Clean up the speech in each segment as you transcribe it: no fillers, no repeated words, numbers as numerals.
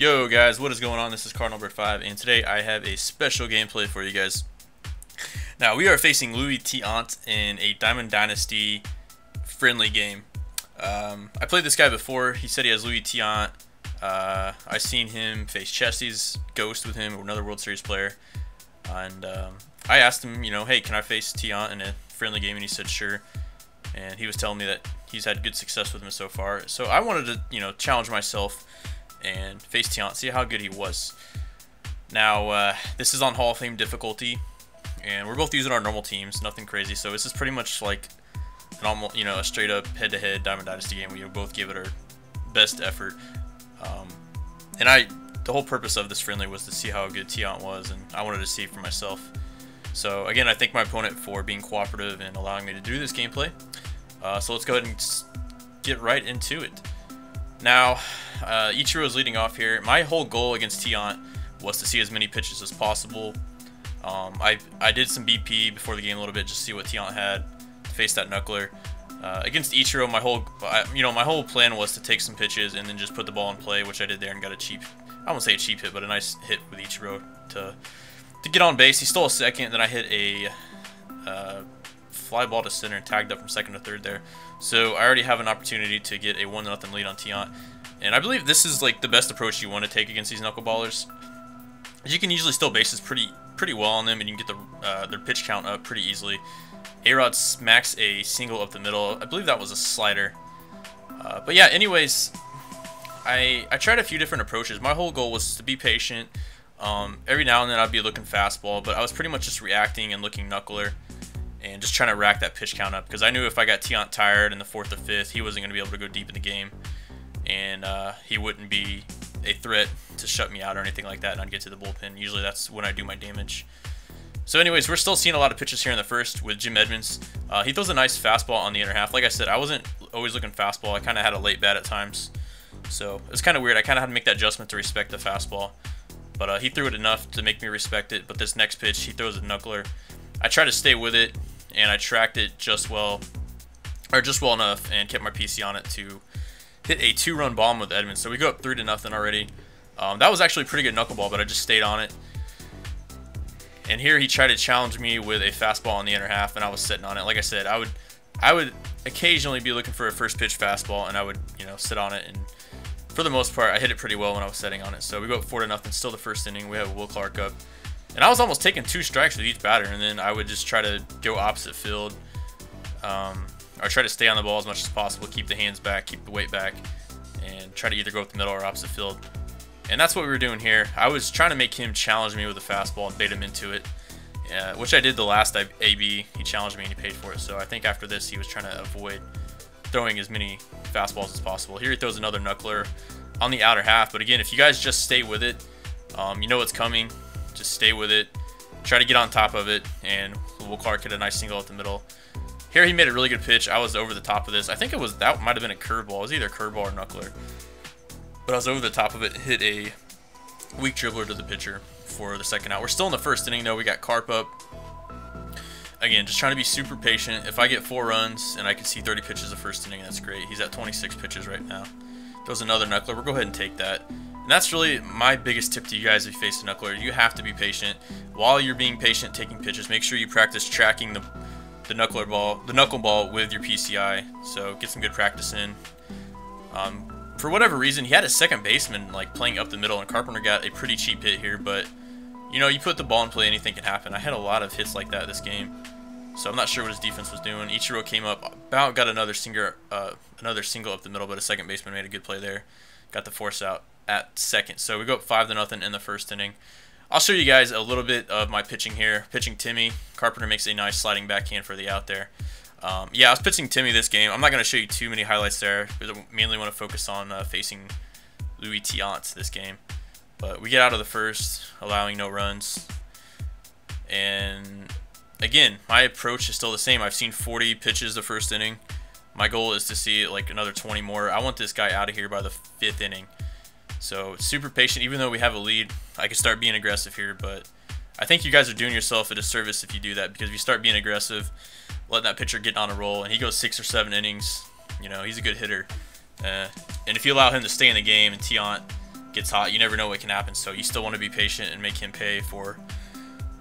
Yo guys, what is going on? This is Card number 5, and today I have a special gameplay for you guys. Now we are facing Louis Tiant in a Diamond Dynasty friendly game. I played this guy before. He said he has Louis Tiant. I seen him face Chesty's Ghost with him, another World Series player, and I asked him, hey, can I face Tiant in a friendly game? And he said sure. And he was telling me that he's had good success with him so far. So I wanted to, challenge myself and face Tiant, see how good he was. Now, this is on Hall of Fame difficulty, and we're both using our normal teams, nothing crazy. So this is pretty much like an almost, a straight up head-to-head Diamond Dynasty game. We both give it our best effort. And the whole purpose of this friendly was to see how good Tiant was, and I wanted to see it for myself. So again, I thank my opponent for being cooperative and allowing me to do this gameplay. So let's go ahead and get right into it. Now, Ichiro is leading off here. My whole goal against Tiant was to see as many pitches as possible. I did some BP before the game a little bit, just to see what Tiant had to face that knuckler. Against Ichiro, my whole plan was to take some pitches and then just put the ball in play, which I did there and got a cheap, I won't say a cheap hit, but a nice hit with Ichiro to get on base. He stole a second, then I hit a fly ball to center and tagged up from second to third there. So I already have an opportunity to get a 1-0 lead on Tiant. And I believe this is like the best approach you want to take against these knuckleballers. You can usually steal bases pretty well on them, and you can get their pitch count up pretty easily. A-Rod smacks a single up the middle. I believe that was a slider. But yeah, anyways, I tried a few different approaches. My whole goal was to be patient. Every now and then I'd be looking fastball, but I was pretty much just reacting and looking knuckler and just trying to rack that pitch count up, because I knew if I got Tiant tired in the 4th or 5th, he wasn't going to be able to go deep in the game, and he wouldn't be a threat to shut me out or anything like that, and I'd get to the bullpen. Usually that's when I do my damage. So anyways, we're still seeing a lot of pitches here in the first with Jim Edmonds. He throws a nice fastball on the inner half. Like I said, I wasn't always looking fastball. I kind of had a late bat at times, so it's kind of weird. I kind of had to make that adjustment to respect the fastball, but he threw it enough to make me respect it. But this next pitch, he throws a knuckler. I tried to stay with it, and I tracked it just well enough, and kept my PC on it to hit a 2-run bomb with Edmonds. So we go up 3-0 already. That was actually a pretty good knuckleball, but I just stayed on it. And here he tried to challenge me with a fastball on the inner half, and I was sitting on it. Like I said, I would occasionally be looking for a first pitch fastball, and I would sit on it. And for the most part, I hit it pretty well when I was sitting on it. So we go up 4-0, still the first inning. We have Will Clark up. And I was almost taking 2 strikes with each batter, and then I would just try to go opposite field, or try to stay on the ball as much as possible, keep the hands back, keep the weight back, and try to either go up the middle or opposite field. And that's what we were doing here. I was trying to make him challenge me with a fastball and bait him into it, which I did the last AB. He challenged me and he paid for it. So I think after this, he was trying to avoid throwing as many fastballs as possible. Here he throws another knuckler on the outer half. But again, if you guys just stay with it, you know what's coming. Just stay with it, try to get on top of it, and Will Clark hit a nice single up the middle. Here he made a really good pitch. I was over the top of this. I think that might have been a curveball. It was either a curveball or knuckler, but I was over the top of it, hit a weak dribbler to the pitcher for the second out. We're still in the first inning though. We got Carp up. Again, just trying to be super patient. If I get 4 runs and I can see 30 pitches the first inning, that's great. He's at 26 pitches right now. Throws another knuckler. We'll go ahead and take that. And that's really my biggest tip to you guys if you face a knuckler. You have to be patient. While you're being patient, taking pitches, make sure you practice tracking the knuckle ball with your PCI. So get some good practice in. For whatever reason, he had a second baseman playing up the middle, and Carpenter got a pretty cheap hit here. But you put the ball in play, anything can happen. I had a lot of hits like that this game, so I'm not sure what his defense was doing. Ichiro came up, about got another single up the middle, but a second baseman made a good play there. Got the force out at second. So we go up 5-0 in the first inning. I'll show you guys a little bit of my pitching here. Pitching Timmy. Carpenter makes a nice sliding backhand for the out there. Yeah, I was pitching Timmy this game. I'm not going to show you too many highlights there, because I mainly want to focus on facing Louis Tiant this game. But we get out of the first, allowing no runs. And again, my approach is still the same. I've seen 40 pitches the first inning. My goal is to see another 20 more. I want this guy out of here by the 5th inning. So super patient. Even though we have a lead, I can start being aggressive here, but I think you guys are doing yourself a disservice if you do that, because if you start being aggressive, letting that pitcher get on a roll, and he goes 6 or 7 innings, he's a good hitter. And if you allow him to stay in the game and Tiant gets hot, you never know what can happen. So you still want to be patient and make him pay for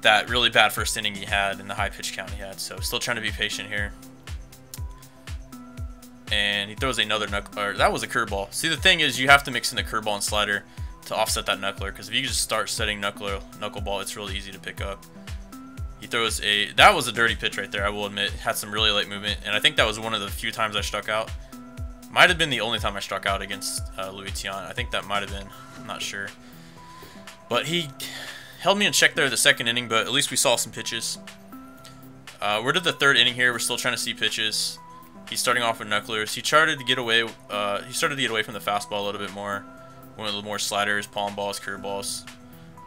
that really bad first inning he had and the high pitch count he had. So still trying to be patient here. And he throws another knuckler. That was a curveball. See, the thing is, you have to mix in the curveball and slider to offset that knuckler, because if you just start setting knuckleball, it's really easy to pick up. He throws that was a dirty pitch right there, I will admit. Had some really late movement, and I think that was one of the few times I struck out. Might have been the only time I struck out against Louis Tiant. I think that might have been. I'm not sure. But he held me in check there the second inning, but at least we saw some pitches. We're to the third inning here. We're still trying to see pitches. He's starting off with knucklers. He started to get away. He started to get away from the fastball a little bit more. Went with more sliders, palm balls, curveballs.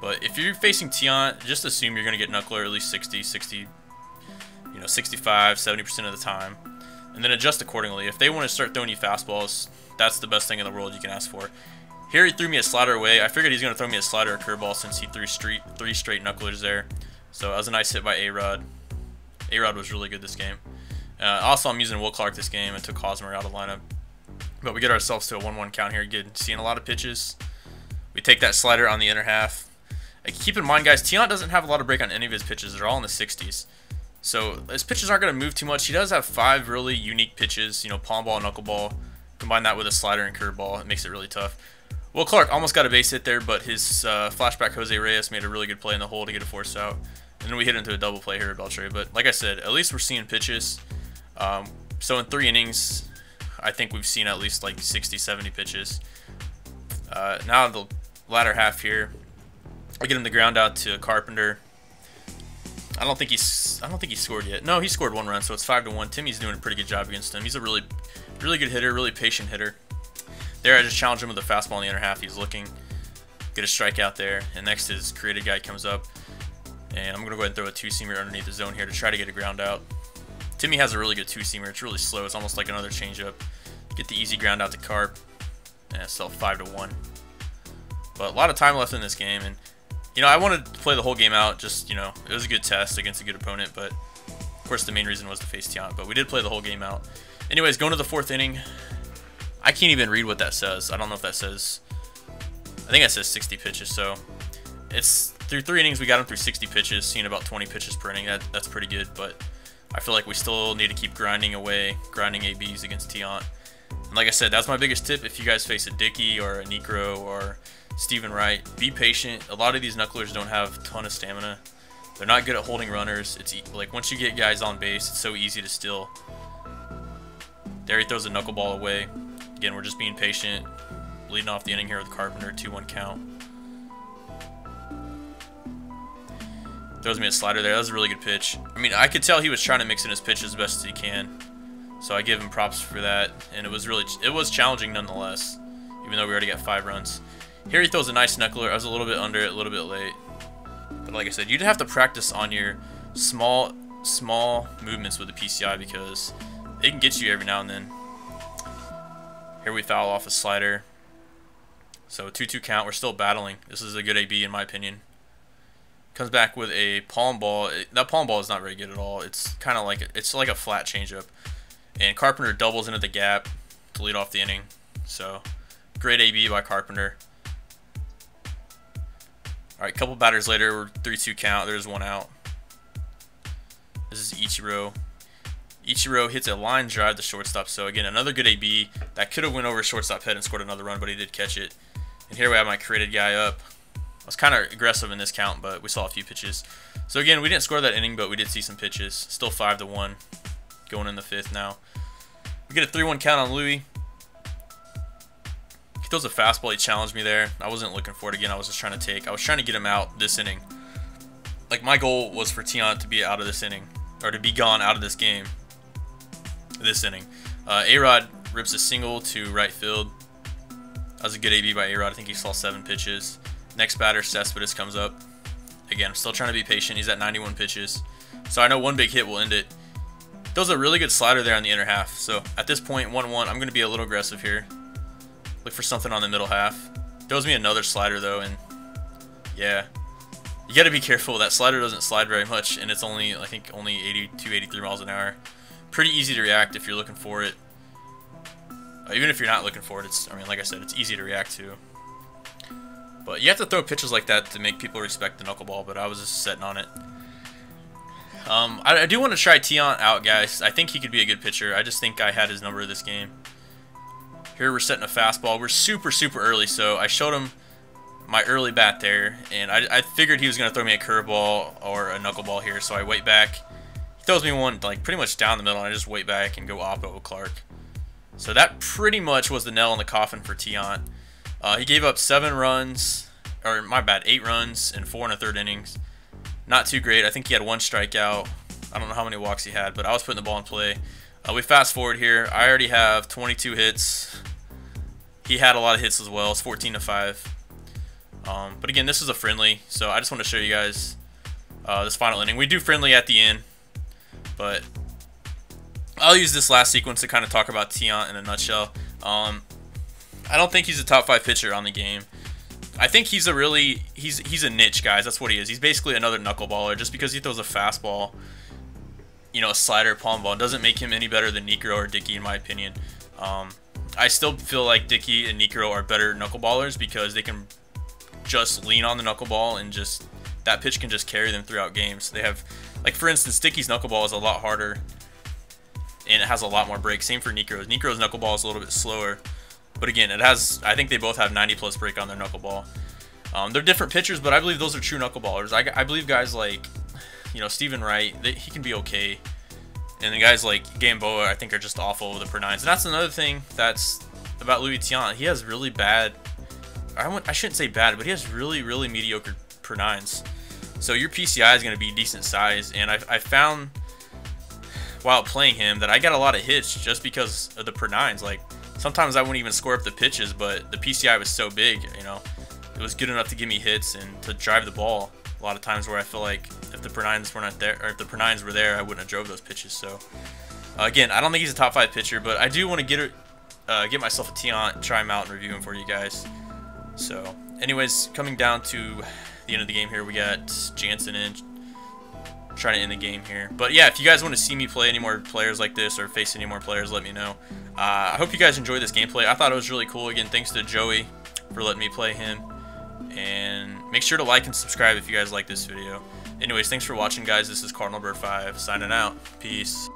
But if you're facing Tiant, just assume you're going to get knuckler at least 60, 65, 70% of the time. And then adjust accordingly. If they want to start throwing you fastballs, that's the best thing in the world you can ask for. Here he threw me a slider away. I figured he's going to throw me a slider or curveball since he threw three straight knucklers there. So that was a nice hit by A-Rod. A-Rod was really good this game. Also, I'm using Will Clark this game. I took Hosmer out of lineup. But we get ourselves to a 1-1 count here. Good, seeing a lot of pitches. We take that slider on the inner half. Keep in mind, guys, Tiant doesn't have a lot of break on any of his pitches. They're all in the 60s. So his pitches aren't going to move too much. He does have 5 really unique pitches. You know, palm ball, knuckleball. Combine that with a slider and curveball. It makes it really tough. Will Clark almost got a base hit there, but his flashback Jose Reyes made a really good play in the hole to get a force out. And then we hit into a double play here at Beltre. But like I said, at least we're seeing pitches. So in 3 innings, I think we've seen at least like 60, 70 pitches. Now the latter half here, I get him the ground out to Carpenter. I don't think he scored yet. No, he scored 1 run, so it's 5-1. Timmy's doing a pretty good job against him. He's a really good hitter, really patient hitter. There, I just challenged him with a fastball in the inner half. He's looking, get a strikeout there. And next his created guy comes up, and I'm gonna go ahead and throw a 2-seamer underneath the zone here to try to get a ground out. Timmy has a really good 2-seamer. It's really slow. It's almost like another changeup. Get the easy ground out to Carp, and it's still 5-1. But a lot of time left in this game, and you know, I wanted to play the whole game out. Just, you know, it was a good test against a good opponent, but of course the main reason was to face Tiant. But we did play the whole game out. Anyways, going to the 4th inning. I can't even read what that says. I don't know if that says. I think that says 60 pitches. So it's through 3 innings we got him through 60 pitches, seeing about 20 pitches per inning. That's pretty good, but I feel like we still need to keep grinding away, grinding ABs against Tiant. And like I said, that's my biggest tip. If you guys face a Dickey or a Necro or Steven Wright, be patient. A lot of these knucklers don't have a ton of stamina. They're not good at holding runners. It's like once you get guys on base, it's so easy to steal. There he throws a knuckleball away. Again, we're just being patient. Leading off the inning here with Carpenter, 2-1 count. Throws me a slider there. That was a really good pitch. I mean, I could tell he was trying to mix in his pitch as best as he can. So I give him props for that. And it was challenging nonetheless, even though we already got 5 runs. Here he throws a nice knuckler. I was a little bit under it, a little bit late. But like I said, you'd have to practice on your small movements with the PCI because they can get you every now and then. Here we foul off a slider. So 2-2 count. We're still battling. This is a good AB in my opinion. Comes back with a palm ball. That palm ball is not very good at all. It's kind of like a flat changeup. And Carpenter doubles into the gap to lead off the inning. So great AB by Carpenter. All right, couple batters later, we're 3-2 count. There's 1 out. This is Ichiro. Ichiro hits a line drive to shortstop. So again, another good AB that could have went over shortstop head and scored another run, but he did catch it. And here we have my created guy up. I was kind of aggressive in this count, but we saw a few pitches. So again, we didn't score that inning, but we did see some pitches. Still 5-1, going in the 5th now. We get a 3-1 count on Louis. He throws a fastball. He challenged me there. I wasn't looking for it again. I was just trying to get him out this inning. Like, my goal was for Tiant to be out of this inning, or to be gone out of this game this inning. A-Rod rips a single to right field. That was a good AB by A-Rod. I think he saw 7 pitches. Next batter, Cespedes, comes up. Again, I'm still trying to be patient. He's at 91 pitches. So I know one big hit will end it. Throws a really good slider there on the inner half. So at this point, 1-1, I'm going to be a little aggressive here. Look for something on the middle half. Throws me another slider though, and yeah. You got to be careful. That slider doesn't slide very much, and it's only, I think, only 82, 83 miles an hour. Pretty easy to react if you're looking for it. Even if you're not looking for it, I mean, like I said, it's easy to react to. But you have to throw pitches like that to make people respect the knuckleball, but I was just setting on it. I do want to try Tiant out, guys. I think he could be a good pitcher. I just think I had his number this game. Here we're setting a fastball. We're super early, so I showed him my early bat there, and I figured he was going to throw me a curveball or a knuckleball here, so I wait back. He throws me one like pretty much down the middle, and I just wait back and go oppo with Clark. So that pretty much was the nail in the coffin for Tiant. He gave up 7 runs, or my bad, 8 runs in 4 1/3 innings. Not too great. I think he had 1 strikeout. I don't know how many walks he had, but I was putting the ball in play. We fast forward here. I already have 22 hits. He had a lot of hits as well. It's 14-5. But again, this is a friendly, so I just want to show you guys this final inning. We do friendly at the end, but I'll use this last sequence to kind of talk about Tiant in a nutshell. I don't think he's a top 5 pitcher on the game. I think he's a really he's a niche, guys. That's what he is. He's basically another knuckleballer. Just because he throws a fastball, you know, a slider, palm ball, doesn't make him any better than Niekro or Dickey, in my opinion. I still feel like Dickey and Niekro are better knuckleballers because they can just lean on the knuckleball and just that pitch can just carry them throughout games. They have, like for instance, Dickey's knuckleball is a lot harder and it has a lot more break. Same for Niekro's. Niekro's knuckleball is a little bit slower. But again, it has. I think they both have 90+ break on their knuckleball. They're different pitchers, but I believe those are true knuckleballers. I believe guys like, you know, Stephen Wright, he can be okay. And the guys like Gamboa, I think, are just awful with the per 9s. And that's another thing that's about Louis Tiant. He has really bad. I shouldn't say bad, but he has really mediocre per 9s. So your PCI is going to be decent size. And I found while playing him that I got a lot of hits just because of the per 9s. Like, sometimes I wouldn't even score up the pitches, but the PCI was so big, you know, it was good enough to give me hits and to drive the ball. A lot of times where I feel like if the per 9s were not there, or if the per 9s were there, I wouldn't have drove those pitches. So again, I don't think he's a top 5 pitcher, but I do want to get myself a Tiant, try him out, and review him for you guys. So, anyways, coming down to the end of the game here, we got Jansen in, trying to end the game here. But yeah, if you guys want to see me play any more players like this or face any more players, let me know. I hope you guys enjoyed this gameplay. I thought it was really cool. Again, thanks to Joey for letting me play him. And make sure to like and subscribe if you guys like this video. Anyways, thanks for watching, guys. This is Cardinal Bird 5 signing out. Peace.